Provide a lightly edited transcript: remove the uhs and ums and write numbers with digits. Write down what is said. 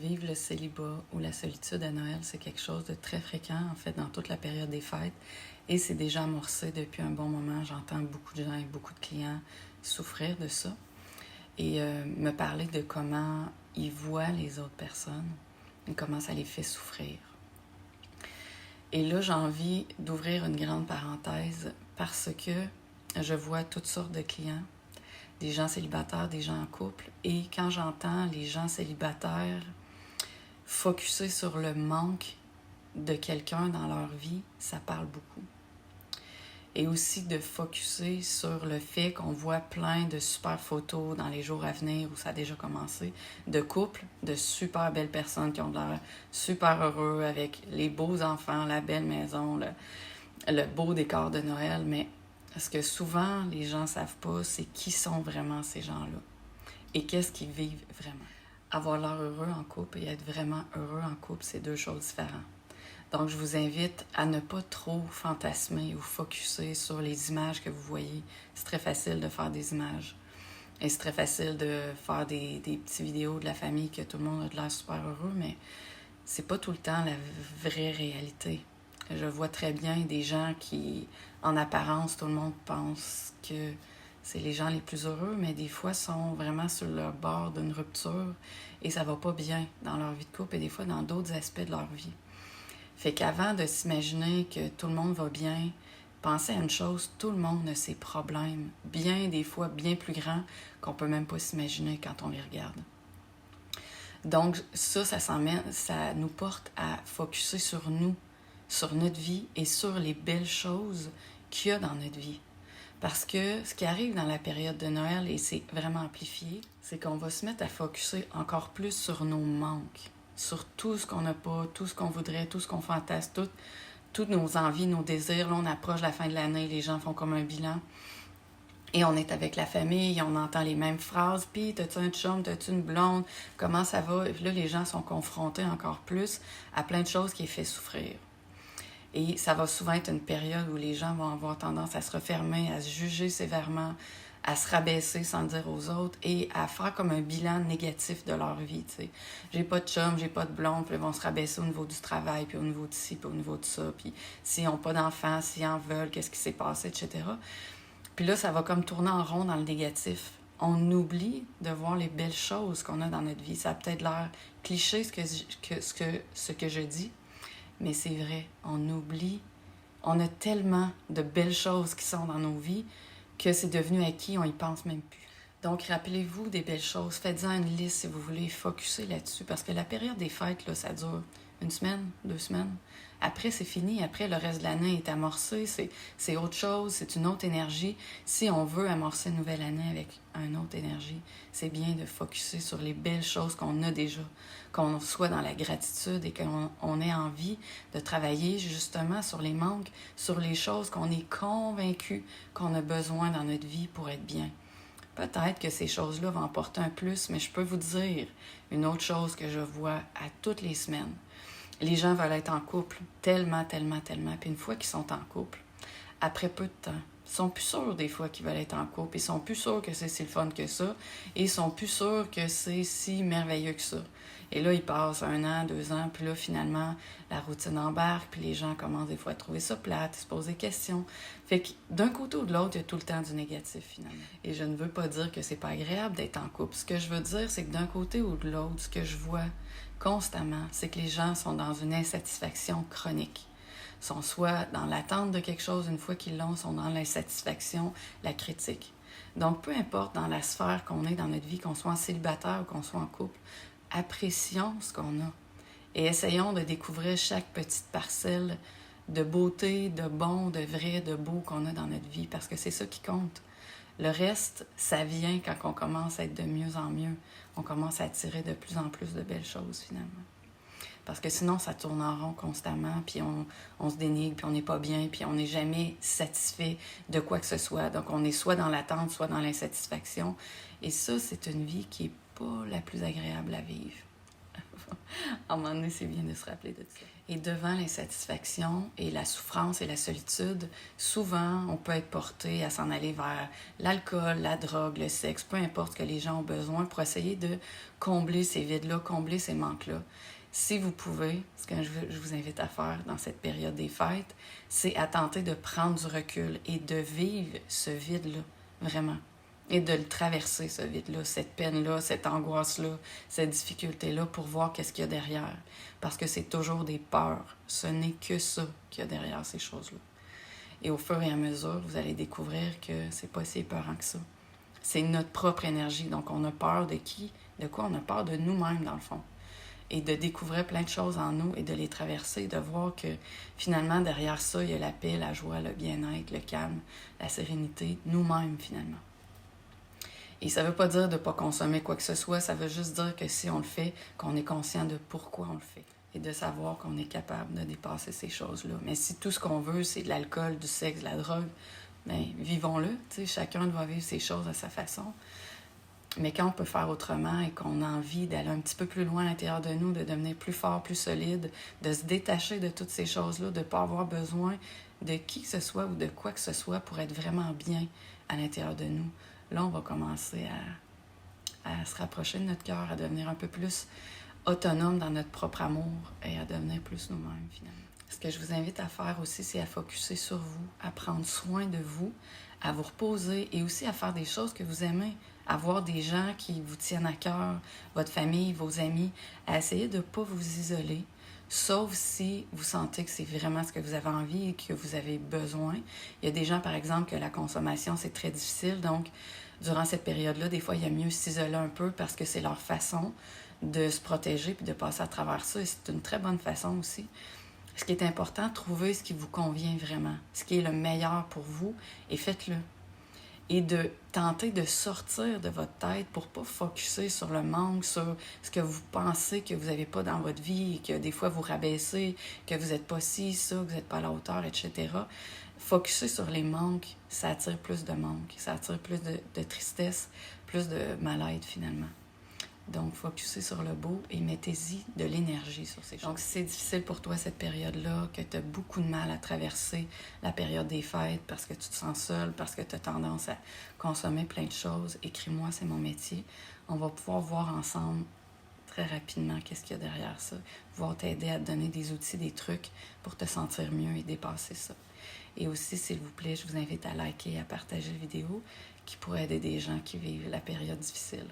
vivre le célibat ou la solitude à Noël, c'est quelque chose de très fréquent, en fait, dans toute la période des fêtes. Et c'est déjà amorcé depuis un bon moment. J'entends beaucoup de gens et beaucoup de clients souffrir de ça et me parler de comment ils voient les autres personnes et comment ça les fait souffrir. Et là, j'ai envie d'ouvrir une grande parenthèse parce que je vois toutes sortes de clients, des gens célibataires, des gens en couple. Et quand j'entends les gens célibataires focusser sur le manque de quelqu'un dans leur vie, ça parle beaucoup. Et aussi de focusser sur le fait qu'on voit plein de super photos dans les jours à venir, où ça a déjà commencé, de couples, de super belles personnes qui ont l'air super heureux avec les beaux enfants, la belle maison, le beau décor de Noël. Mais ce que souvent les gens ne savent pas, c'est qui sont vraiment ces gens-là et qu'est-ce qu'ils vivent vraiment. Avoir l'air heureux en couple et être vraiment heureux en couple, c'est deux choses différentes. Donc, je vous invite à ne pas trop fantasmer ou focusser sur les images que vous voyez. C'est très facile de faire des images. Et c'est très facile de faire des petites vidéos de la famille que tout le monde a de l'air super heureux, mais c'est pas tout le temps la vraie réalité. Je vois très bien des gens qui, en apparence, tout le monde pense que c'est les gens les plus heureux, mais des fois sont vraiment sur le bord d'une rupture et ça va pas bien dans leur vie de couple et des fois dans d'autres aspects de leur vie. Fait qu'avant de s'imaginer que tout le monde va bien, pensez à une chose, tout le monde a ses problèmes, bien des fois bien plus grands qu'on peut même pas s'imaginer quand on les regarde. Donc ça nous porte à focusser sur nous, sur notre vie et sur les belles choses qu'il y a dans notre vie. Parce que ce qui arrive dans la période de Noël, et c'est vraiment amplifié, c'est qu'on va se mettre à focusser encore plus sur nos manques, sur tout ce qu'on n'a pas, tout ce qu'on voudrait, tout ce qu'on fantasme, toutes nos envies, nos désirs. Là, on approche la fin de l'année, les gens font comme un bilan. Et on est avec la famille, on entend les mêmes phrases. Puis, t'as-tu un chum, t'as-tu une blonde? Comment ça va? Et puis là, les gens sont confrontés encore plus à plein de choses qui les font souffrir. Et ça va souvent être une période où les gens vont avoir tendance à se refermer, à se juger sévèrement, à se rabaisser sans le dire aux autres et à faire comme un bilan négatif de leur vie, tu sais. J'ai pas de chum, j'ai pas de blonde, puis ils vont se rabaisser au niveau du travail, puis au niveau de ci, puis au niveau de ça, puis s'ils n'ont pas d'enfants, s'ils en veulent, qu'est-ce qui s'est passé, etc. Puis là, ça va comme tourner en rond dans le négatif. On oublie de voir les belles choses qu'on a dans notre vie. Ça a peut-être l'air cliché ce que je dis, mais c'est vrai, on oublie. On a tellement de belles choses qui sont dans nos vies que c'est devenu acquis, on y pense même plus. Donc, rappelez-vous des belles choses. Faites-en une liste si vous voulez, focuser là-dessus. Parce que la période des fêtes, là, ça dure une semaine, 2 semaines. Après, c'est fini. Après, le reste de l'année est amorcé. C'est autre chose, c'est une autre énergie. Si on veut amorcer une nouvelle année avec une autre énergie, c'est bien de focuser sur les belles choses qu'on a déjà. Qu'on soit dans la gratitude et qu'on ait envie de travailler justement sur les manques, sur les choses qu'on est convaincu qu'on a besoin dans notre vie pour être bien. Peut-être que ces choses-là vont apporter un plus, mais je peux vous dire une autre chose que je vois à toutes les semaines. Les gens veulent être en couple tellement. Puis une fois qu'ils sont en couple, après peu de temps, ils sont plus sûrs des fois qu'ils veulent être en couple. Ils sont plus sûrs que c'est si le fun que ça. Et ils sont plus sûrs que c'est si merveilleux que ça. Et là, ils passent 1 an, 2 ans, puis là, finalement, la routine embarque, puis les gens commencent des fois à trouver ça plate, à se poser des questions. Fait que d'un côté ou de l'autre, il y a tout le temps du négatif, finalement. Et je ne veux pas dire que c'est pas agréable d'être en couple. Ce que je veux dire, c'est que d'un côté ou de l'autre, ce que je vois constamment, c'est que les gens sont dans une insatisfaction chronique. Sont soit dans l'attente de quelque chose, une fois qu'ils l'ont, sont dans l'insatisfaction, la critique. Donc, peu importe dans la sphère qu'on est dans notre vie, qu'on soit en célibataire ou qu'on soit en couple, apprécions ce qu'on a et essayons de découvrir chaque petite parcelle de beauté, de bon, de vrai, de beau qu'on a dans notre vie, parce que c'est ça qui compte. Le reste, ça vient quand on commence à être de mieux en mieux. On commence à attirer de plus en plus de belles choses, finalement. Parce que sinon, ça tourne en rond constamment, puis on se dénigre, puis on n'est pas bien, puis on n'est jamais satisfait de quoi que ce soit. Donc, on est soit dans l'attente, soit dans l'insatisfaction. Et ça, c'est une vie qui n'est pas la plus agréable à vivre. À un moment donné, c'est bien de se rappeler de ça. Et devant l'insatisfaction et la souffrance et la solitude, souvent, on peut être porté à s'en aller vers l'alcool, la drogue, le sexe, peu importe ce que les gens ont besoin pour essayer de combler ces vides-là, combler ces manques-là. Si vous pouvez, ce que je vous invite à faire dans cette période des fêtes, c'est à tenter de prendre du recul et de vivre ce vide-là, vraiment. Et de le traverser, ce vide-là, cette peine-là, cette angoisse-là, cette difficulté-là, pour voir qu'est-ce qu'il y a derrière. Parce que c'est toujours des peurs. Ce n'est que ça qu'il y a derrière ces choses-là. Et au fur et à mesure, vous allez découvrir que c'est pas si épeurant que ça. C'est notre propre énergie. Donc, on a peur de qui? De quoi? On a peur de nous-mêmes, dans le fond. Et de découvrir plein de choses en nous et de les traverser, de voir que finalement, derrière ça, il y a la paix, la joie, le bien-être, le calme, la sérénité, nous-mêmes, finalement. Et ça ne veut pas dire de ne pas consommer quoi que ce soit, ça veut juste dire que si on le fait, qu'on est conscient de pourquoi on le fait. Et de savoir qu'on est capable de dépasser ces choses-là. Mais si tout ce qu'on veut, c'est de l'alcool, du sexe, de la drogue, bien, vivons-le. Tu sais, chacun doit vivre ces choses à sa façon. Mais quand on peut faire autrement et qu'on a envie d'aller un petit peu plus loin à l'intérieur de nous, de devenir plus fort, plus solide, de se détacher de toutes ces choses-là, de ne pas avoir besoin de qui que ce soit ou de quoi que ce soit pour être vraiment bien à l'intérieur de nous, là, on va commencer à se rapprocher de notre cœur, à devenir un peu plus autonome dans notre propre amour et à devenir plus nous-mêmes, finalement. Ce que je vous invite à faire aussi, c'est à focusser sur vous, à prendre soin de vous, à vous reposer et aussi à faire des choses que vous aimez, à voir des gens qui vous tiennent à cœur, votre famille, vos amis, à essayer de ne pas vous isoler, sauf si vous sentez que c'est vraiment ce que vous avez envie et que vous avez besoin. Il y a des gens, par exemple, que la consommation, c'est très difficile, donc durant cette période-là, des fois, il y a mieux s'isoler un peu parce que c'est leur façon de se protéger puis de passer à travers ça. Et c'est une très bonne façon aussi. Ce qui est important, trouvez ce qui vous convient vraiment, ce qui est le meilleur pour vous et faites-le. Et de tenter de sortir de votre tête pour ne pas focusser sur le manque, sur ce que vous pensez que vous n'avez pas dans votre vie et que des fois vous rabaissez, que vous n'êtes pas ci, ça, que vous n'êtes pas à la hauteur, etc. Focuser sur les manques, ça attire plus de manque, ça attire plus de tristesse, plus de mal-être finalement. Donc, focussez sur le beau et mettez-y de l'énergie sur ces choses. Donc, si c'est difficile pour toi cette période-là, que tu as beaucoup de mal à traverser la période des fêtes parce que tu te sens seule, parce que tu as tendance à consommer plein de choses, écris-moi, c'est mon métier. On va pouvoir voir ensemble très rapidement qu'est-ce qu'il y a derrière ça, pouvoir t'aider à te donner des outils, des trucs pour te sentir mieux et dépasser ça. Et aussi, s'il vous plaît, je vous invite à liker et à partager la vidéo qui pourrait aider des gens qui vivent la période difficile.